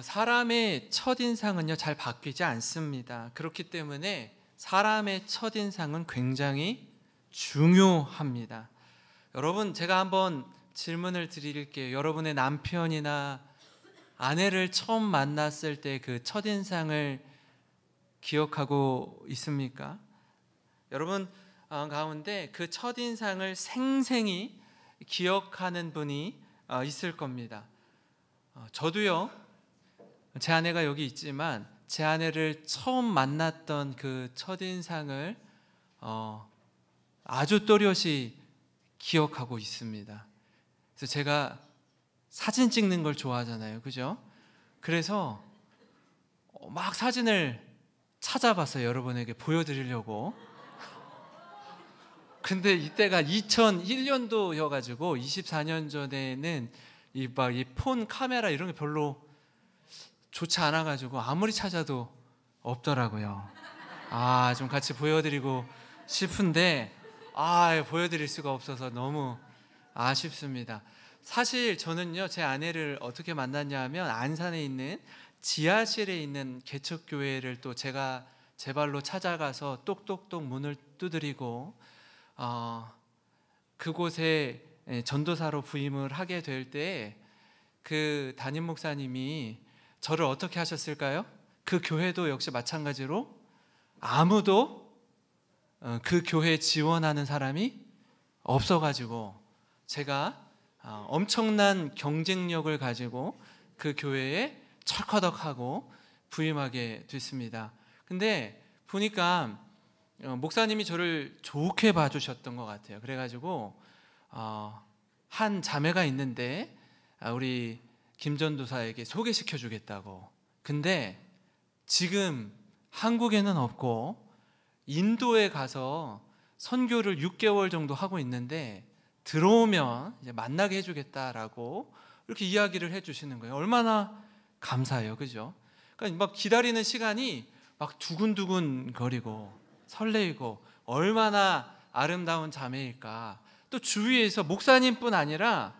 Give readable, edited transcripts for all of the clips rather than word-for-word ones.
사람의 첫인상은요 잘 바뀌지 않습니다. 그렇기 때문에 사람의 첫인상은 굉장히 중요합니다. 여러분, 제가 한번 질문을 드릴게요. 여러분의 남편이나 아내를 처음 만났을 때 그 첫인상을 기억하고 있습니까? 여러분 가운데 그 첫인상을 생생히 기억하는 분이 있을 겁니다. 저도요, 제 아내가 여기 있지만 제 아내를 처음 만났던 그 첫인상을 아주 또렷이 기억하고 있습니다. 그래서 제가 사진 찍는 걸 좋아하잖아요, 그죠? 그래서 막 사진을 찾아봤어요, 여러분에게 보여드리려고. 근데 이때가 2001년도여가지고 24년 전에는 이 폰 카메라 이런 게 별로 좋지 않아가지고 아무리 찾아도 없더라고요. 좀 같이 보여드리고 싶은데 보여드릴 수가 없어서 너무 아쉽습니다. 사실 저는요, 제 아내를 어떻게 만났냐 하면 안산에 있는 지하실에 있는 개척교회를 또 제가 제 발로 찾아가서 똑똑똑 문을 두드리고 그곳에 전도사로 부임을 하게 될 때 그 담임 목사님이 저를 어떻게 하셨을까요? 그 교회도 역시 마찬가지로 아무도 그 교회에 지원하는 사람이 없어가지고 제가 엄청난 경쟁력을 가지고 그 교회에 철커덕하고 부임하게 됐습니다. 근데 보니까 목사님이 저를 좋게 봐주셨던 것 같아요. 그래가지고 한 자매가 있는데 우리 김전도사에게 소개시켜 주겠다고. 근데 지금 한국에는 없고 인도에 가서 선교를 6개월 정도 하고 있는데 들어오면 이제 만나게 해주겠다라고 이렇게 이야기를 해주시는 거예요. 얼마나 감사해요, 그죠? 그러니까 막 기다리는 시간이 막 두근두근 거리고 설레이고 얼마나 아름다운 자매일까. 또 주위에서 목사님뿐 아니라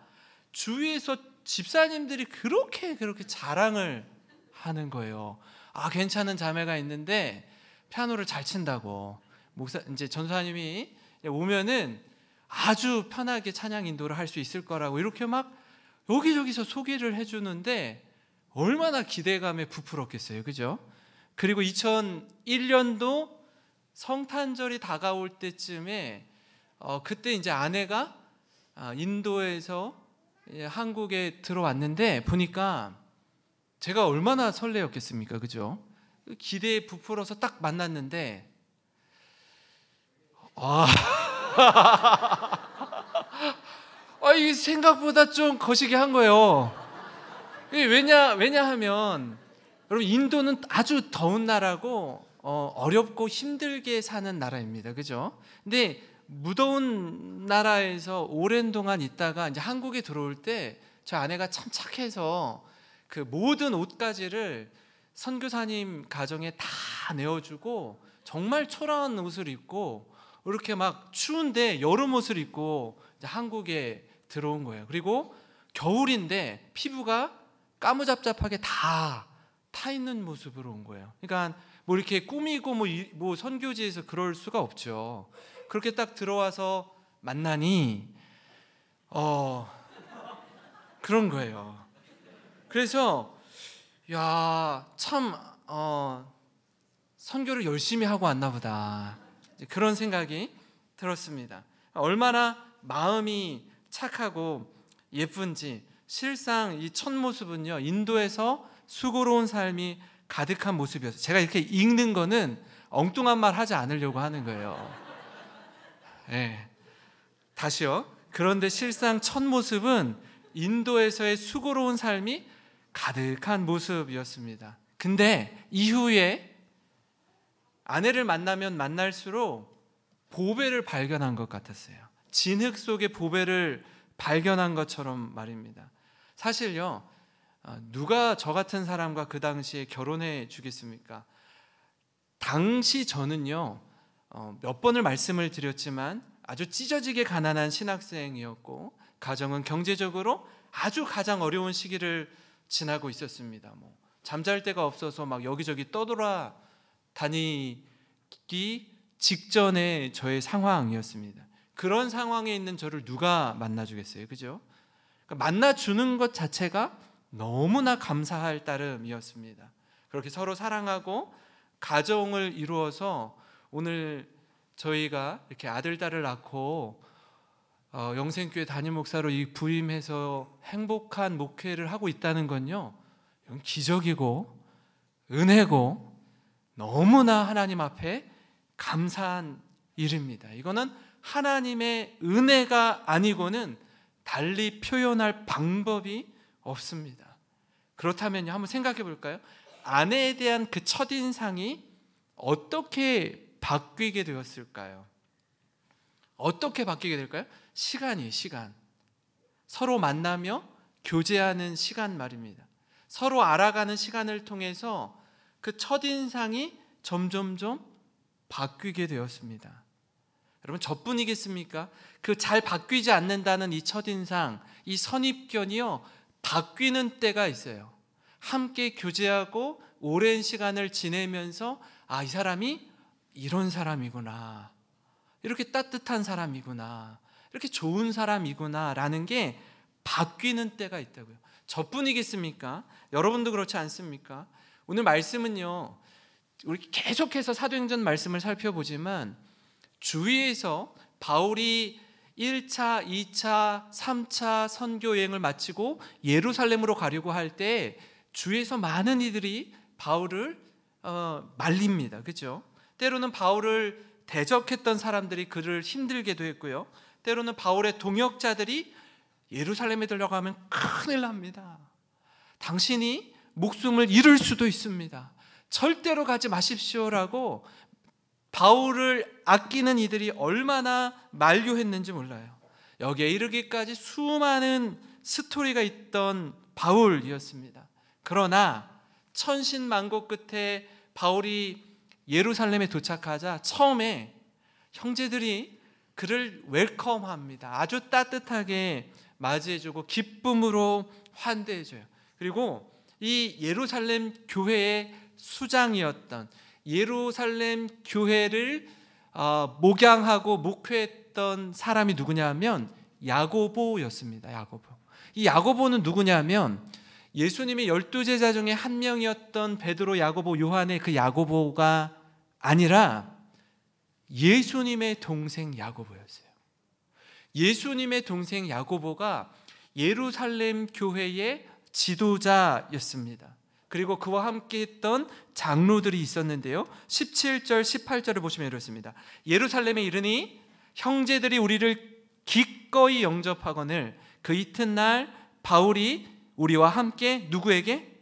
주위에서 집사님들이 그렇게 자랑을 하는 거예요. 괜찮은 자매가 있는데 피아노를 잘 친다고. 이제 전도사님이 오면은 아주 편하게 찬양 인도를 할 수 있을 거라고 이렇게 막 여기저기서 소개를 해주는데 얼마나 기대감에 부풀었겠어요, 그죠? 그리고 2001년도 성탄절이 다가올 때쯤에 그때 이제 아내가 인도에서 한국에 들어왔는데 보니까 제가 얼마나 설레었겠습니까, 그죠? 기대에 부풀어서 딱 만났는데 이 생각보다 좀 거시기 한 거예요. 왜냐하면 여러분, 인도는 아주 더운 나라고 어렵고 힘들게 사는 나라입니다, 그죠? 근데 무더운 나라에서 오랜 동안 있다가 이제 한국에 들어올 때 저 아내가 참 착해서 그 모든 옷가지를 선교사님 가정에 다 내어주고 정말 초라한 옷을 입고 이렇게 막 추운데 여름 옷을 입고 이제 한국에 들어온 거예요. 그리고 겨울인데 피부가 까무잡잡하게 다 타 있는 모습으로 온 거예요. 그러니까 뭐 이렇게 꾸미고 뭐 선교지에서 그럴 수가 없죠. 그렇게 딱 들어와서 만나니 그런 거예요. 그래서 참 선교를 열심히 하고 왔나 보다, 그런 생각이 들었습니다. 얼마나 마음이 착하고 예쁜지. 실상 이 첫 모습은요, 인도에서 수고로운 삶이 가득한 모습이었어요. 제가 이렇게 읽는 거는 엉뚱한 말 하지 않으려고 하는 거예요. 다시요. 그런데 실상 첫 모습은 인도에서의 수고로운 삶이 가득한 모습이었습니다. 근데 이후에 아내를 만나면 만날수록 보배를 발견한 것 같았어요. 진흙 속에 보배를 발견한 것처럼 말입니다. 사실요, 누가 저 같은 사람과 그 당시에 결혼해 주겠습니까? 당시 저는요, 몇 번을 말씀을 드렸지만 아주 찢어지게 가난한 신학생이었고 가정은 경제적으로 아주 가장 어려운 시기를 지나고 있었습니다. 잠잘 데가 없어서 막 여기저기 떠돌아 다니기 직전에 저의 상황이었습니다. 그런 상황에 있는 저를 누가 만나주겠어요, 그죠? 그러니까 만나주는 것 자체가 너무나 감사할 따름이었습니다. 그렇게 서로 사랑하고 가정을 이루어서 오늘 저희가 이렇게 아들, 딸을 낳고 영생교회 담임 목사로 이 부임해서 행복한 목회를 하고 있다는 건요, 이건 기적이고 은혜고 너무나 하나님 앞에 감사한 일입니다. 이거는 하나님의 은혜가 아니고는 달리 표현할 방법이 없습니다. 그렇다면요, 한번 생각해 볼까요? 아내에 대한 그 첫인상이 어떻게 바뀌게 되었을까요? 어떻게 바뀌게 될까요? 시간이에요, 시간. 서로 만나며 교제하는 시간 말입니다. 서로 알아가는 시간을 통해서 그 첫인상이 점점점 바뀌게 되었습니다. 여러분, 저뿐이겠습니까? 그 잘 바뀌지 않는다는 이 첫인상, 이 선입견이요, 바뀌는 때가 있어요. 함께 교제하고 오랜 시간을 지내면서 이 사람이 이런 사람이구나, 이렇게 따뜻한 사람이구나, 이렇게 좋은 사람이구나 라는 게 바뀌는 때가 있다고요. 저뿐이겠습니까? 여러분도 그렇지 않습니까? 오늘 말씀은요, 우리 계속해서 사도행전 말씀을 살펴보지만 주위에서 바울이 1차, 2차, 3차 선교 여행을 마치고 예루살렘으로 가려고 할 때 주위에서 많은 이들이 바울을 말립니다. 그렇죠? 때로는 바울을 대적했던 사람들이 그를 힘들게도 했고요. 때로는 바울의 동역자들이 예루살렘에 들어가면 큰일 납니다. 당신이 목숨을 잃을 수도 있습니다. 절대로 가지 마십시오라고 바울을 아끼는 이들이 얼마나 만류했는지 몰라요. 여기에 이르기까지 수많은 스토리가 있던 바울이었습니다. 그러나 천신만고 끝에 바울이 예루살렘에 도착하자 처음에 형제들이 그를 웰컴합니다. 아주 따뜻하게 맞이해주고 기쁨으로 환대해줘요. 그리고 이 예루살렘 교회의 수장이었던, 예루살렘 교회를 목양하고 목회했던 사람이 누구냐 하면 야고보였습니다. 야고보. 이 야고보는 누구냐면 예수님의 12제자 중에 한 명이었던 베드로, 야고보, 요한의 그 야고보가 아니라 예수님의 동생 야고보였어요. 예수님의 동생 야고보가 예루살렘 교회의 지도자였습니다. 그리고 그와 함께 했던 장로들이 있었는데요, 17절 18절을 보시면 이렇습니다. 예루살렘에 이르니 형제들이 우리를 기꺼이 영접하거늘 그 이튿날 바울이 우리와 함께 누구에게?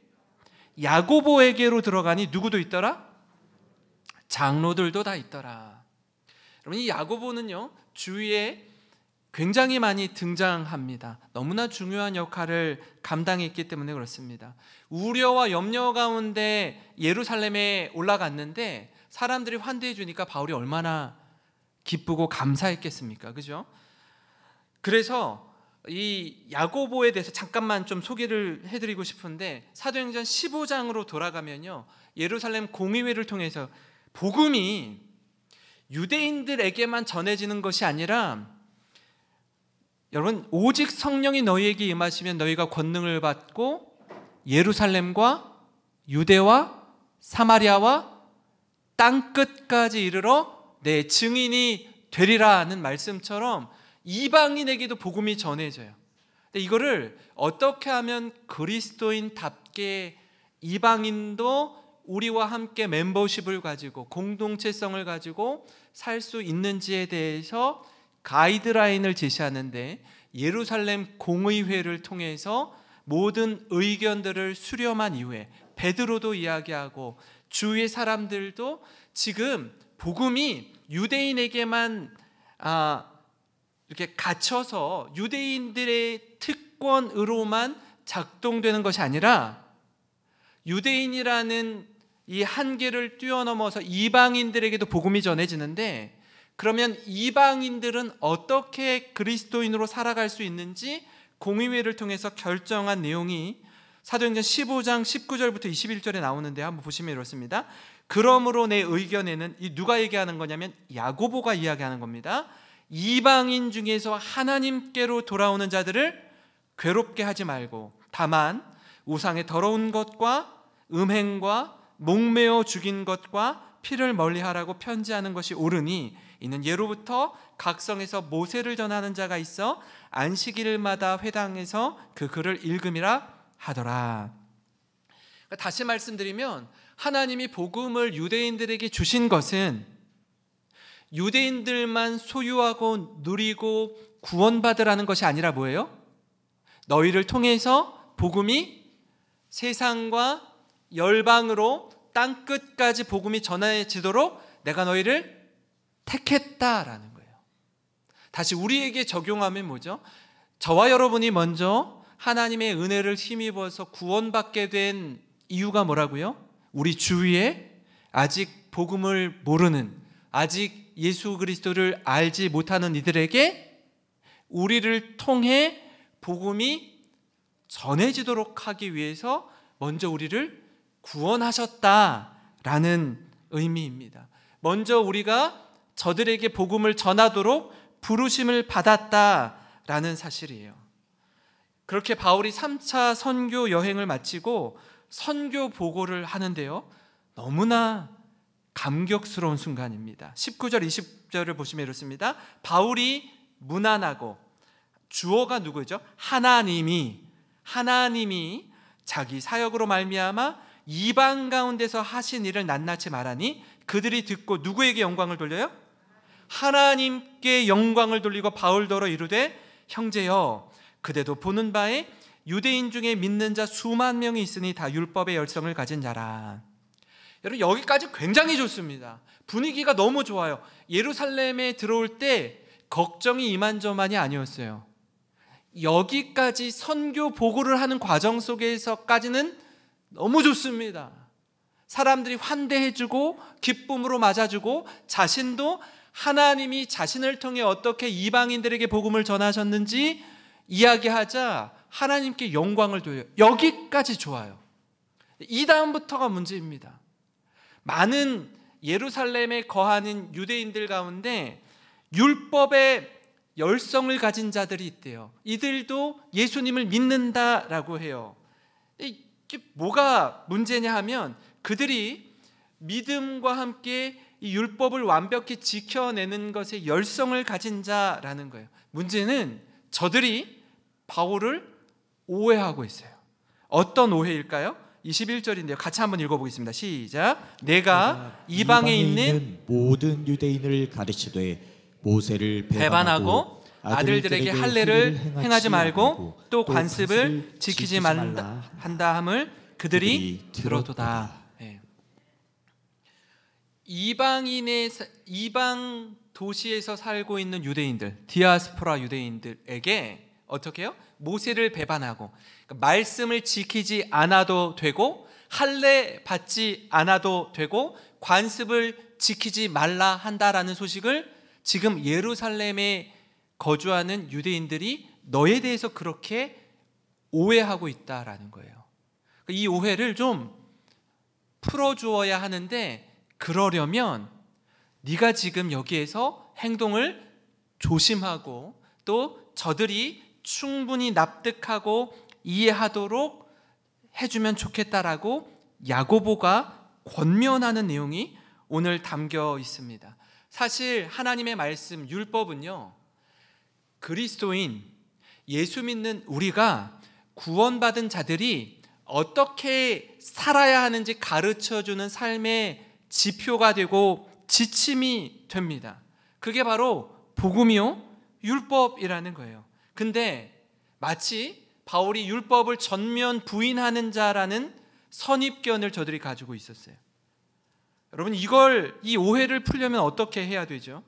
야고보에게로 들어가니 누구도 있더라? 장로들도 다 있더라. 여러분, 이 야고보는요, 주위에 굉장히 많이 등장합니다. 너무나 중요한 역할을 감당했기 때문에 그렇습니다. 우려와 염려 가운데 예루살렘에 올라갔는데 사람들이 환대해 주니까 바울이 얼마나 기쁘고 감사했겠습니까? 그죠? 그래서 이 야고보에 대해서 잠깐만 좀 소개를 해드리고 싶은데, 사도행전 15장으로 돌아가면요, 예루살렘 공의회를 통해서 복음이 유대인들에게만 전해지는 것이 아니라, 여러분, 오직 성령이 너희에게 임하시면 너희가 권능을 받고 예루살렘과 유대와 사마리아와 땅끝까지 이르러 내 증인이 되리라는 말씀처럼 이방인에게도 복음이 전해져요. 근데 이거를 어떻게 하면 그리스도인답게 이방인도 우리와 함께 멤버십을 가지고 공동체성을 가지고 살 수 있는지에 대해서 가이드라인을 제시하는데, 예루살렘 공의회를 통해서 모든 의견들을 수렴한 이후에 베드로도 이야기하고 주위의 사람들도 지금 복음이 유대인에게만 이렇게 갇혀서 유대인들의 특권으로만 작동되는 것이 아니라 유대인이라는 이 한계를 뛰어넘어서 이방인들에게도 복음이 전해지는데, 그러면 이방인들은 어떻게 그리스도인으로 살아갈 수 있는지 공의회를 통해서 결정한 내용이 사도행전 15장 19절부터 21절에 나오는데 한번 보시면 이렇습니다. 그러므로 내 의견에는, 이 누가 얘기하는 거냐면 야고보가 이야기하는 겁니다. 이방인 중에서 하나님께로 돌아오는 자들을 괴롭게 하지 말고 다만 우상의 더러운 것과 음행과 목매어 죽인 것과 피를 멀리하라고 편지하는 것이 옳으니 이는 예로부터 각 성에서 모세를 전하는 자가 있어 안식일마다 회당에서 그 글을 읽음이라 하더라. 다시 말씀드리면 하나님이 복음을 유대인들에게 주신 것은 유대인들만 소유하고 누리고 구원받으라는 것이 아니라 뭐예요? 너희를 통해서 복음이 세상과 열방으로 땅끝까지 복음이 전해지도록 내가 너희를 택했다라는 거예요. 다시 우리에게 적용하면 뭐죠? 저와 여러분이 먼저 하나님의 은혜를 힘입어서 구원받게 된 이유가 뭐라고요? 우리 주위에 아직 복음을 모르는, 아직 예수 그리스도를 알지 못하는 이들에게 우리를 통해 복음이 전해지도록 하기 위해서 먼저 우리를 구원하셨다라는 의미입니다. 먼저 우리가 저들에게 복음을 전하도록 부르심을 받았다라는 사실이에요. 그렇게 바울이 3차 선교 여행을 마치고 선교 보고를 하는데요, 너무나 감격스러운 순간입니다. 19절 20절을 보시면 이렇습니다. 바울이 문안하고, 주어가 누구죠? 하나님이 자기 사역으로 말미암아 이방 가운데서 하신 일을 낱낱이 말하니 그들이 듣고 누구에게 영광을 돌려요? 하나님께 영광을 돌리고 바울더러 이르되 형제여, 그대도 보는 바에 유대인 중에 믿는 자 수만 명이 있으니 다 율법의 열성을 가진 자라. 여러분, 여기까지 굉장히 좋습니다. 분위기가 너무 좋아요. 예루살렘에 들어올 때 걱정이 이만저만이 아니었어요. 여기까지 선교 보고를 하는 과정 속에서까지는 너무 좋습니다. 사람들이 환대해주고 기쁨으로 맞아주고 자신도 하나님이 자신을 통해 어떻게 이방인들에게 복음을 전하셨는지 이야기하자 하나님께 영광을 돌려요. 여기까지 좋아요. 이 다음부터가 문제입니다. 많은 예루살렘에 거하는 유대인들 가운데 율법의 열성을 가진 자들이 있대요. 이들도 예수님을 믿는다라고 해요. 이게 뭐가 문제냐 하면 그들이 믿음과 함께 이 율법을 완벽히 지켜내는 것에 열성을 가진 자라는 거예요. 문제는 저들이 바울을 오해하고 있어요. 어떤 오해일까요? 21절인데요. 같이 한번 읽어보겠습니다. 시작. 내가 이방에 있는 모든 유대인을 가르치되 모세를 배반하고 아들들에게 할례를 행하지 말고 또 관습을 지키지 말라 한다 함을 그들이 들어도다. 네. 이방 도시에서 살고 있는 유대인들, 디아스포라 유대인들에게 어떻게 해요? 모세를 배반하고, 그러니까 말씀을 지키지 않아도 되고 할례 받지 않아도 되고 관습을 지키지 말라 한다라는 소식을 지금 예루살렘에 거주하는 유대인들이 너에 대해서 그렇게 오해하고 있다라는 거예요. 이 오해를 좀 풀어주어야 하는데, 그러려면 네가 지금 여기에서 행동을 조심하고 또 저들이 충분히 납득하고 이해하도록 해주면 좋겠다라고 야고보가 권면하는 내용이 오늘 담겨 있습니다. 사실 하나님의 말씀, 율법은요, 그리스도인, 예수 믿는 우리가 구원받은 자들이 어떻게 살아야 하는지 가르쳐주는 삶의 지표가 되고 지침이 됩니다. 그게 바로 복음이요, 율법이라는 거예요. 근데 마치 바울이 율법을 전면 부인하는 자라는 선입견을 저들이 가지고 있었어요. 여러분, 이 오해를 풀려면 어떻게 해야 되죠?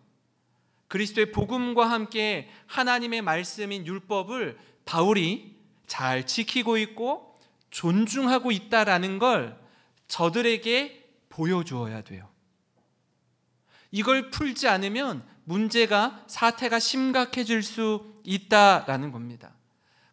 그리스도의 복음과 함께 하나님의 말씀인 율법을 바울이 잘 지키고 있고 존중하고 있다라는 걸 저들에게 보여주어야 돼요. 이걸 풀지 않으면 사태가 심각해질 수 있다라는 겁니다.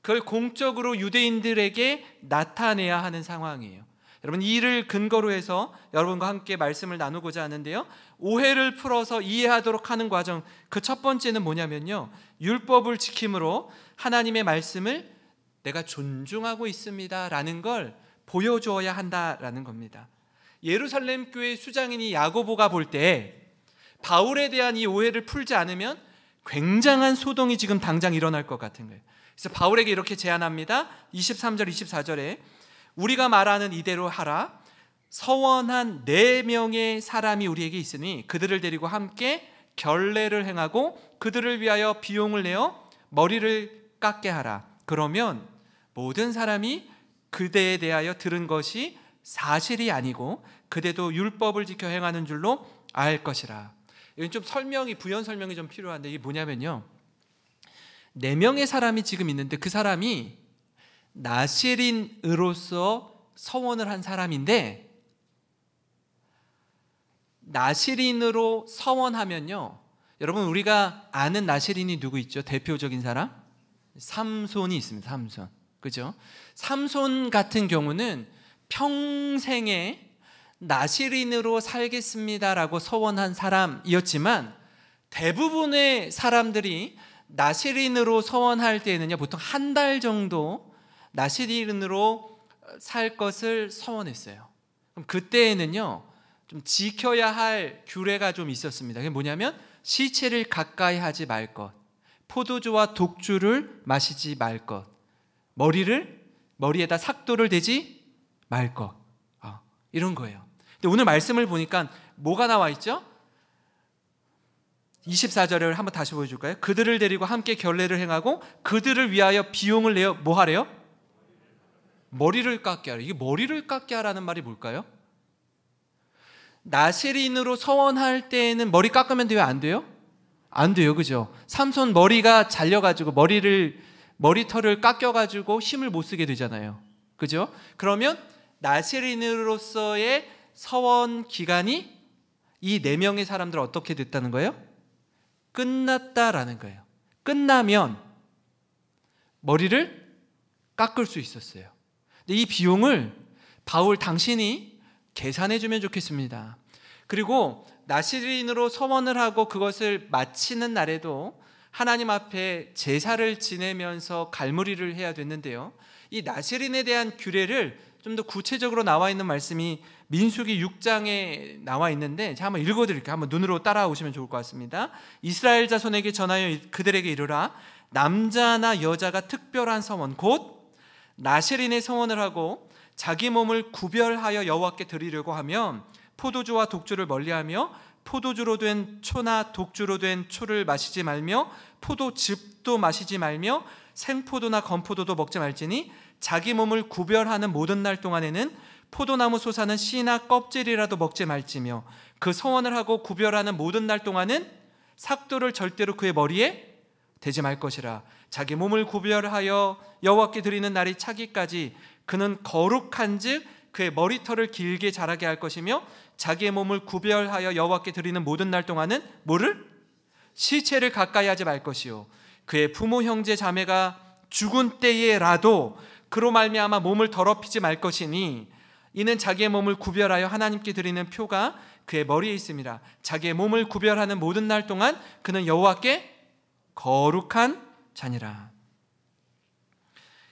그걸 공적으로 유대인들에게 나타내야 하는 상황이에요. 여러분, 이를 근거로 해서 여러분과 함께 말씀을 나누고자 하는데요, 오해를 풀어서 이해하도록 하는 과정, 그 첫 번째는 뭐냐면요, 율법을 지킴으로 하나님의 말씀을 내가 존중하고 있습니다 라는 걸 보여주어야 한다라는 겁니다. 예루살렘 교회 수장인이 야고보가 볼 때 바울에 대한 이 오해를 풀지 않으면 굉장한 소동이 지금 당장 일어날 것 같은 거예요. 그래서 바울에게 이렇게 제안합니다. 23절 24절에 우리가 말하는 이대로 하라. 서원한 4명의 사람이 우리에게 있으니 그들을 데리고 함께 결례를 행하고 그들을 위하여 비용을 내어 머리를 깎게 하라. 그러면 모든 사람이 그대에 대하여 들은 것이 사실이 아니고 그대도 율법을 지켜 행하는 줄로 알 것이라. 이건 좀 부연 설명이 좀 필요한데, 이게 뭐냐면요, 4명의 사람이 지금 있는데 그 사람이 나시린으로서 서원을 한 사람인데, 나시린으로 서원하면요, 여러분 우리가 아는 나시린이 누구 있죠? 대표적인 사람? 삼손이 있습니다. 삼손. 그죠? 삼손 같은 경우는 평생에 나시린으로 살겠습니다라고 서원한 사람이었지만, 대부분의 사람들이 나시린으로 서원할 때에는요, 보통 한 달 정도 나시린으로 살 것을 서원했어요. 그럼 그때에는요, 좀 지켜야 할 규례가 좀 있었습니다. 그게 뭐냐면 시체를 가까이 하지 말 것, 포도주와 독주를 마시지 말 것, 머리에다 삭도를 대지 말 것, 이런 거예요. 근데 오늘 말씀을 보니까 뭐가 나와 있죠? 24절을 한번 다시 보여줄까요? 그들을 데리고 함께 결례를 행하고 그들을 위하여 비용을 내어 뭐 하래요? 머리를 깎게 하라. 이게 머리를 깎게 하라는 말이 뭘까요? 나시린으로 서원할 때에는 머리 깎으면 돼요? 안 돼요? 안 돼요. 그죠? 삼손 머리가 잘려가지고 머리털을 깎여가지고 힘을 못 쓰게 되잖아요. 그죠? 그러면 나시린으로서의 서원 기간이 이 4명의 사람들 어떻게 됐다는 거예요? 끝났다라는 거예요. 끝나면 머리를 깎을 수 있었어요. 근데 이 비용을 바울 당신이 계산해 주면 좋겠습니다. 그리고 나시린으로 서원을 하고 그것을 마치는 날에도 하나님 앞에 제사를 지내면서 갈무리를 해야 됐는데요, 이 나시린에 대한 규례를 좀 더 구체적으로 나와 있는 말씀이 민수기 6장에 나와 있는데, 제가 한번 읽어드릴게요. 한번 눈으로 따라오시면 좋을 것 같습니다. 이스라엘 자손에게 전하여 그들에게 이르라. 남자나 여자가 특별한 서원 곧 나시린의 서원을 하고 자기 몸을 구별하여 여호와께 드리려고 하면 포도주와 독주를 멀리하며 포도주로 된 초나 독주로 된 초를 마시지 말며 포도즙도 마시지 말며 생포도나 건포도도 먹지 말지니 자기 몸을 구별하는 모든 날 동안에는 포도나무 솟아는 씨나 껍질이라도 먹지 말지며 그 서원을 하고 구별하는 모든 날 동안은 삭도를 절대로 그의 머리에 대지 말 것이라. 자기 몸을 구별하여 여호와께 드리는 날이 차기까지 그는 거룩한즉 그의 머리털을 길게 자라게 할 것이며 자기의 몸을 구별하여 여호와께 드리는 모든 날 동안은 뭐를? 시체를 가까이 하지 말 것이요 그의 부모 형제 자매가 죽은 때에라도 그로 말미암아 몸을 더럽히지 말 것이니 이는 자기의 몸을 구별하여 하나님께 드리는 표가 그의 머리에 있습니다. 자기의 몸을 구별하는 모든 날 동안 그는 여호와께 거룩한 자니라.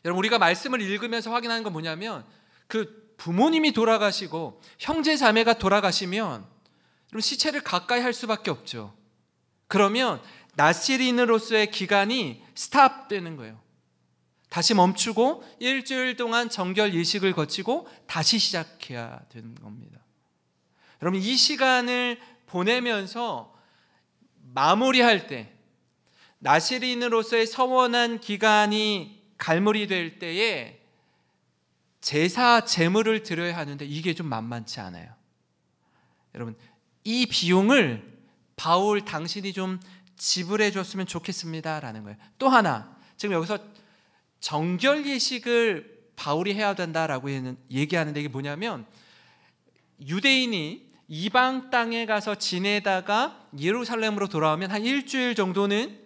여러분, 우리가 말씀을 읽으면서 확인하는 건 뭐냐면, 그 부모님이 돌아가시고 형제 자매가 돌아가시면 그럼 시체를 가까이 할 수밖에 없죠. 그러면 나시린으로서의 기간이 스탑되는 거예요. 다시 멈추고 일주일 동안 정결 예식을 거치고 다시 시작해야 되는 겁니다. 여러분, 이 시간을 보내면서 마무리할 때, 나시린으로서의 서원한 기간이 갈무리될 때에 제사 제물을 드려야 하는데 이게 좀 만만치 않아요. 여러분, 이 비용을 바울 당신이 좀 지불해 줬으면 좋겠습니다라는 거예요. 또 하나, 지금 여기서 정결 예식을 바울이 해야 된다라고 얘기하는데, 이게 뭐냐면 유대인이 이방 땅에 가서 지내다가 예루살렘으로 돌아오면 한 일주일 정도는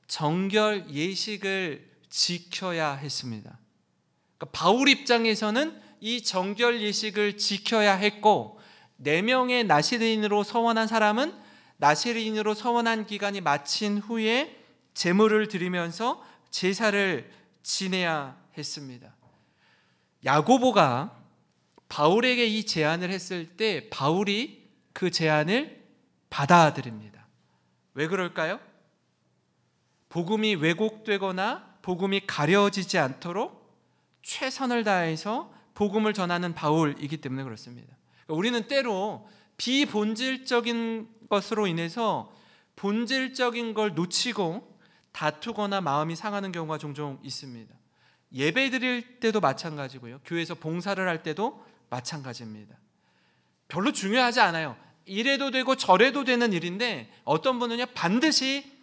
정결 예식을 지켜야 했습니다. 그러니까 바울 입장에서는 이 정결 예식을 지켜야 했고, 4명의 나시린으로 서원한 사람은 나시린으로 서원한 기간이 마친 후에 제물을 드리면서 제사를 지내야 했습니다. 야고보가 바울에게 이 제안을 했을 때 바울이 그 제안을 받아들입니다. 왜 그럴까요? 복음이 왜곡되거나 복음이 가려지지 않도록 최선을 다해서 복음을 전하는 바울이기 때문에 그렇습니다. 우리는 때로 비본질적인 것으로 인해서 본질적인 걸 놓치고 다투거나 마음이 상하는 경우가 종종 있습니다. 예배 드릴 때도 마찬가지고요, 교회에서 봉사를 할 때도 마찬가지입니다. 별로 중요하지 않아요. 이래도 되고 저래도 되는 일인데, 어떤 분은요 반드시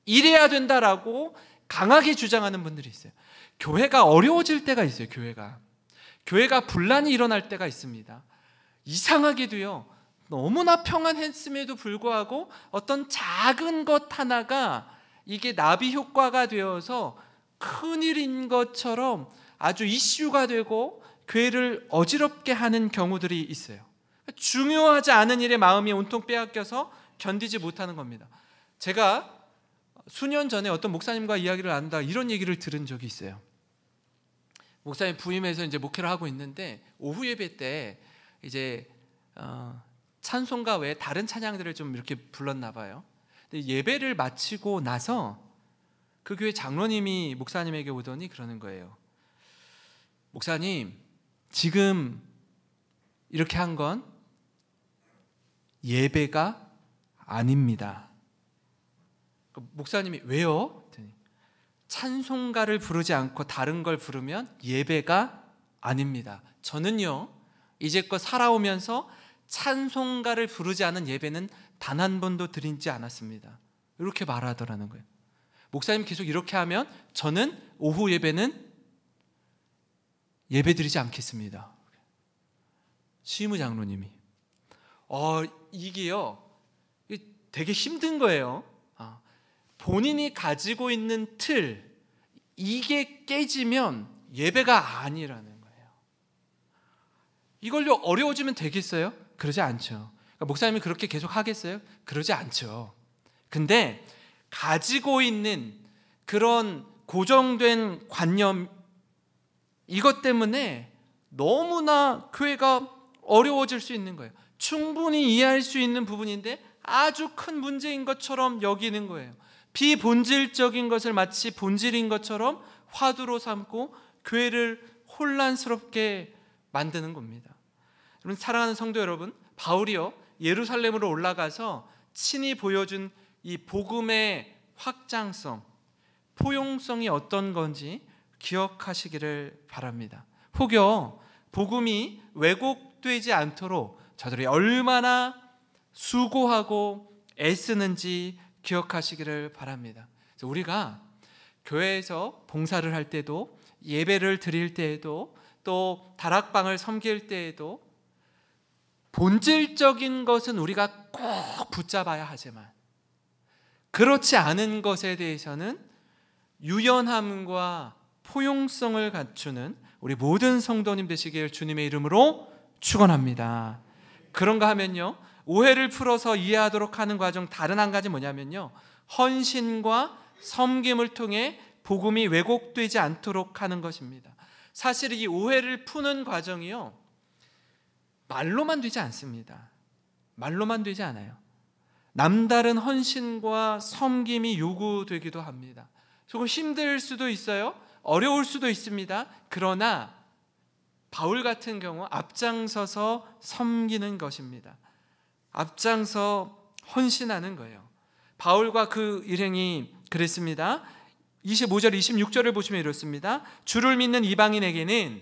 이래야 된다라고 강하게 주장하는 분들이 있어요. 교회가 어려워질 때가 있어요. 교회가 분란이 일어날 때가 있습니다. 이상하게도요, 너무나 평안했음에도 불구하고 어떤 작은 것 하나가 이게 나비 효과가 되어서 큰일인 것처럼 아주 이슈가 되고 교회를 어지럽게 하는 경우들이 있어요. 중요하지 않은 일에 마음이 온통 빼앗겨서 견디지 못하는 겁니다. 제가 수년 전에 어떤 목사님과 이야기를 나누다가 이런 얘기를 들은 적이 있어요. 목사님 부임해서 이제 목회를 하고 있는데, 오후 예배 때 이제 찬송가 외에 다른 찬양들을 좀 이렇게 불렀나 봐요. 근데 예배를 마치고 나서 그 교회 장로님이 목사님에게 오더니 그러는 거예요. 목사님, 지금 이렇게 한 건 예배가 아닙니다. 목사님이 왜요? 찬송가를 부르지 않고 다른 걸 부르면 예배가 아닙니다. 저는요, 이제껏 살아오면서 찬송가를 부르지 않은 예배는 단 한 번도 드리지 않았습니다. 이렇게 말하더라는 거예요. 목사님 계속 이렇게 하면 저는 오후 예배는 예배 드리지 않겠습니다. 시무 장로님이. 이게요, 되게 힘든 거예요. 본인이 가지고 있는 틀, 이게 깨지면 예배가 아니라는 거예요. 이걸로 어려워지면 되겠어요? 그러지 않죠. 그러니까 목사님이 그렇게 계속 하겠어요? 그러지 않죠. 근데 가지고 있는 그런 고정된 관념, 이것 때문에 너무나 교회가 어려워질 수 있는 거예요. 충분히 이해할 수 있는 부분인데 아주 큰 문제인 것처럼 여기는 거예요. 비본질적인 것을 마치 본질인 것처럼 화두로 삼고 교회를 혼란스럽게 만드는 겁니다. 여러분, 사랑하는 성도 여러분, 바울이요 예루살렘으로 올라가서 친히 보여준 이 복음의 확장성, 포용성이 어떤 건지 기억하시기를 바랍니다. 혹여 복음이 왜곡되지 않도록 저들이 얼마나 수고하고 애쓰는지 기억하시기를 바랍니다. 그래서 우리가 교회에서 봉사를 할 때도, 예배를 드릴 때에도, 또 다락방을 섬길 때에도 본질적인 것은 우리가 꼭 붙잡아야 하지만, 그렇지 않은 것에 대해서는 유연함과 포용성을 갖추는 우리 모든 성도님 되시길 주님의 이름으로 축원합니다. 그런가 하면요, 오해를 풀어서 이해하도록 하는 과정 다른 한 가지 뭐냐면요, 헌신과 섬김을 통해 복음이 왜곡되지 않도록 하는 것입니다. 사실 이 오해를 푸는 과정이요, 말로만 되지 않습니다. 말로만 되지 않아요. 남다른 헌신과 섬김이 요구되기도 합니다. 조금 힘들 수도 있어요. 어려울 수도 있습니다. 그러나 바울 같은 경우 앞장서서 섬기는 것입니다. 앞장서 헌신하는 거예요. 바울과 그 일행이 그랬습니다. 25절 26절을 보시면 이렇습니다. 주를 믿는 이방인에게는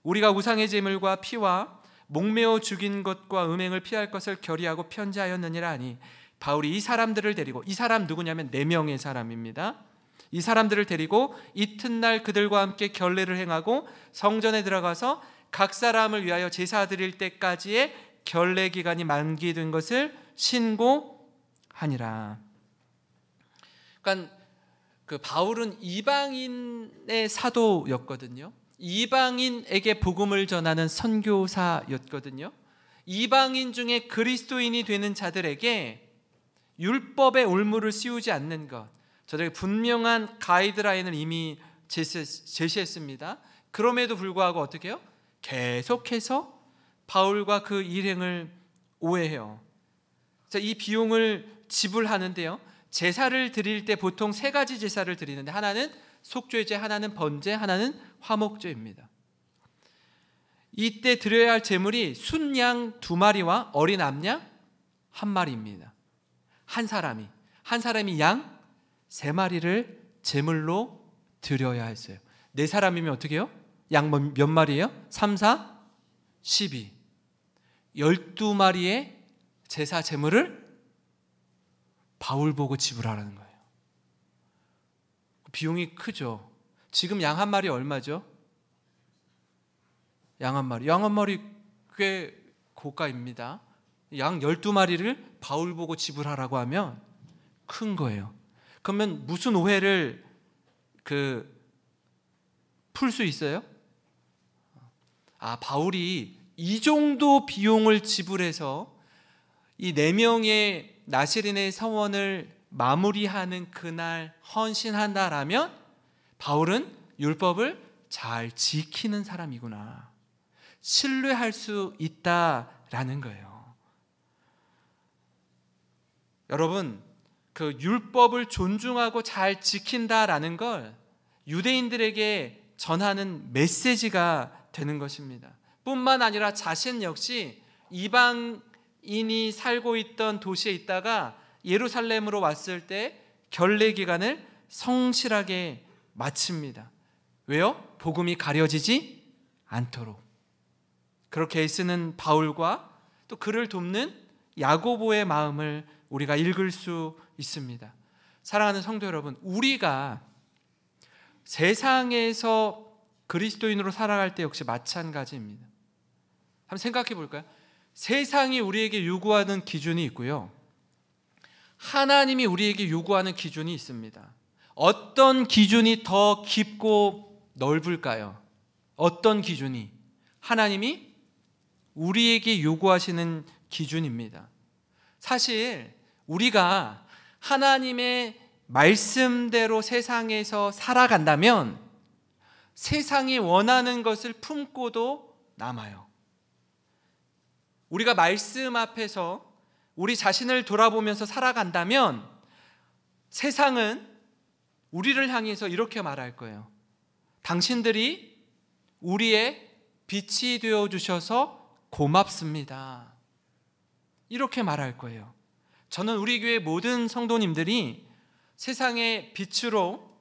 우리가 우상의 제물과 피와 목매어 죽인 것과 음행을 피할 것을 결의하고 편지하였느니라 하니, 바울이 이 사람들을 데리고, 이 사람 누구냐면 4명의 사람입니다. 이 사람들을 데리고 이튿날 그들과 함께 결례를 행하고 성전에 들어가서 각 사람을 위하여 제사 드릴 때까지의 결례 기간이 만기된 것을 신고하니라. 그러니까 그 바울은 이방인의 사도였거든요. 이방인에게 복음을 전하는 선교사였거든요. 이방인 중에 그리스도인이 되는 자들에게 율법의 올무를 씌우지 않는 것, 저들에게 분명한 가이드라인을 이미 제시했습니다. 그럼에도 불구하고 어떻게 해요? 계속해서 바울과 그 일행을 오해해요. 이 비용을 지불하는데요, 제사를 드릴 때 보통 세 가지 제사를 드리는데, 하나는 속죄제, 하나는 번제, 하나는 화목제입니다. 이때 드려야 할 제물이 순양 2마리와 어린 암양 1마리입니다. 한 사람이 양 3마리를 제물로 드려야 했어요. 4사람이면 어떻게 해요? 양 몇 마리예요? 3, 4, 12. 12마리의 제사 제물을 바울 보고 지불하라는 거예요. 비용이 크죠. 지금 양 1마리 얼마죠? 양 1마리 꽤 고가입니다. 양 12마리를 바울 보고 지불하라고 하면 큰 거예요. 그러면 무슨 오해를 풀 수 있어요? 바울이 이 정도 비용을 지불해서 이 4명의 나시린의 서원을 마무리하는 그날 헌신한다라면 바울은 율법을 잘 지키는 사람이구나, 신뢰할 수 있다라는 거예요. 여러분, 그 율법을 존중하고 잘 지킨다라는 걸 유대인들에게 전하는 메시지가 되는 것입니다. 뿐만 아니라 자신 역시 이방인이 살고 있던 도시에 있다가 예루살렘으로 왔을 때 결례 기간을 성실하게 마칩니다. 왜요? 복음이 가려지지 않도록. 그렇게 애쓰는 바울과 또 그를 돕는 야고보의 마음을 우리가 읽을 수 있습니다. 사랑하는 성도 여러분, 우리가 세상에서 그리스도인으로 살아갈 때 역시 마찬가지입니다. 한번 생각해 볼까요? 세상이 우리에게 요구하는 기준이 있고요, 하나님이 우리에게 요구하는 기준이 있습니다. 어떤 기준이 더 깊고 넓을까요? 어떤 기준이 하나님이 우리에게 요구하시는 기준입니다. 사실 우리가 하나님의 말씀대로 세상에서 살아간다면 세상이 원하는 것을 품고도 남아요. 우리가 말씀 앞에서 우리 자신을 돌아보면서 살아간다면 세상은 우리를 향해서 이렇게 말할 거예요. 당신들이 우리의 빛이 되어주셔서 고맙습니다. 이렇게 말할 거예요. 저는 우리 교회 모든 성도님들이 세상의 빛으로,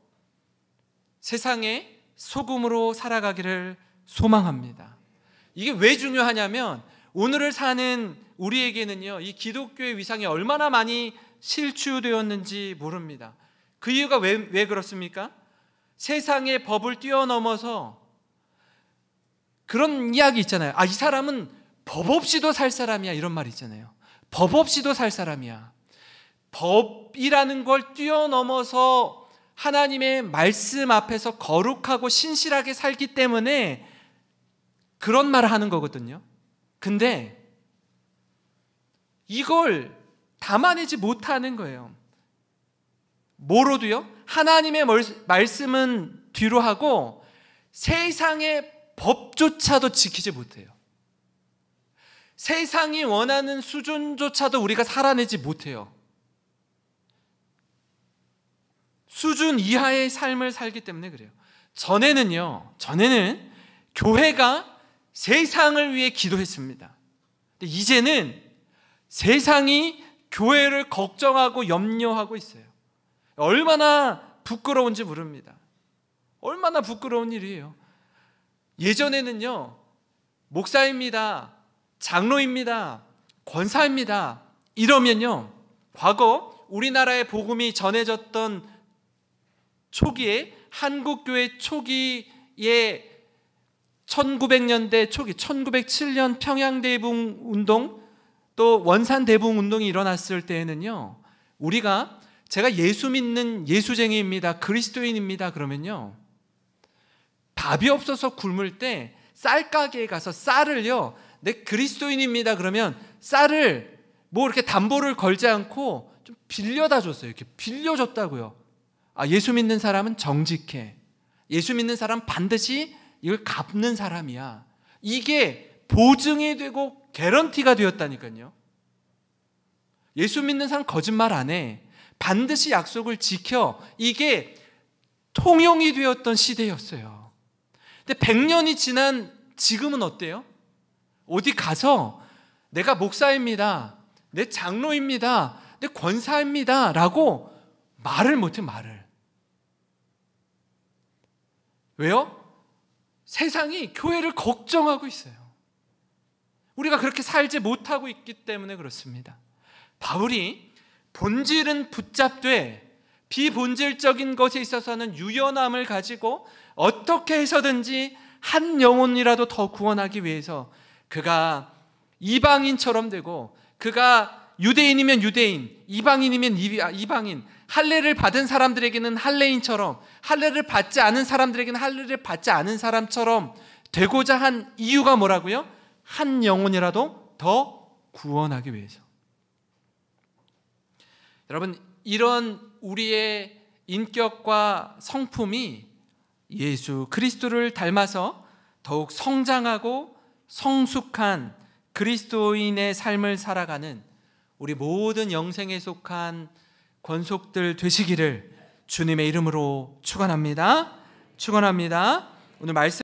세상의 소금으로 살아가기를 소망합니다. 이게 왜 중요하냐면 오늘을 사는 우리에게는요, 이 기독교의 위상이 얼마나 많이 실추되었는지 모릅니다. 그 이유가 왜 그렇습니까? 세상의 법을 뛰어넘어서 그런 이야기 있잖아요. 이 사람은 법 없이도 살 사람이야, 이런 말 있잖아요. 법 없이도 살 사람이야. 법이라는 걸 뛰어넘어서 하나님의 말씀 앞에서 거룩하고 신실하게 살기 때문에 그런 말을 하는 거거든요. 근데 이걸 담아내지 못하는 거예요. 뭐로도요? 하나님의 말씀은 뒤로 하고 세상의 법조차도 지키지 못해요. 세상이 원하는 수준조차도 우리가 살아내지 못해요. 수준 이하의 삶을 살기 때문에 그래요. 전에는 교회가 세상을 위해 기도했습니다. 근데 이제는 세상이 교회를 걱정하고 염려하고 있어요. 얼마나 부끄러운지 모릅니다. 얼마나 부끄러운 일이에요. 예전에는요, 목사입니다, 장로입니다, 권사입니다 이러면요, 과거 우리나라의 복음이 전해졌던 초기에, 한국교회 초기에 1900년대 초기, 1907년 평양대붕 운동, 또 원산대붕 운동이 일어났을 때에는요, 우리가 제가 예수 믿는 예수쟁이입니다, 그리스도인입니다 그러면요, 밥이 없어서 굶을 때 쌀가게에 가서 쌀을요, 내 그리스도인입니다 그러면 쌀을 뭐 이렇게 담보를 걸지 않고 좀 빌려다 줬어요. 이렇게 빌려줬다고요. 아, 예수 믿는 사람은 정직해, 예수 믿는 사람은 반드시 이걸 갚는 사람이야, 이게 보증이 되고 개런티가 되었다니까요. 예수 믿는 사람 거짓말 안 해, 반드시 약속을 지켜, 이게 통용이 되었던 시대였어요. 근데 100년이 지난 지금은 어때요? 어디 가서 내가 목사입니다, 내 장로입니다, 내 권사입니다 라고 말을 못해. 말을. 왜요? 세상이 교회를 걱정하고 있어요. 우리가 그렇게 살지 못하고 있기 때문에 그렇습니다. 바울이 본질은 붙잡되 비본질적인 것에 있어서는 유연함을 가지고 어떻게 해서든지 한 영혼이라도 더 구원하기 위해서 그가 이방인처럼 되고, 그가 유대인이면 유대인, 이방인이면 이방인, 할례를 받은 사람들에게는 할례인처럼, 할례를 받지 않은 사람들에게는 할례를 받지 않은 사람처럼 되고자 한 이유가 뭐라고요? 한 영혼이라도 더 구원하기 위해서. 여러분, 이런 우리의 인격과 성품이 예수 그리스도를 닮아서 더욱 성장하고 성숙한 그리스도인의 삶을 살아가는 우리 모든 영생에 속한 권속들 되시기를 주님의 이름으로 축원합니다. 축원합니다. 오늘 말씀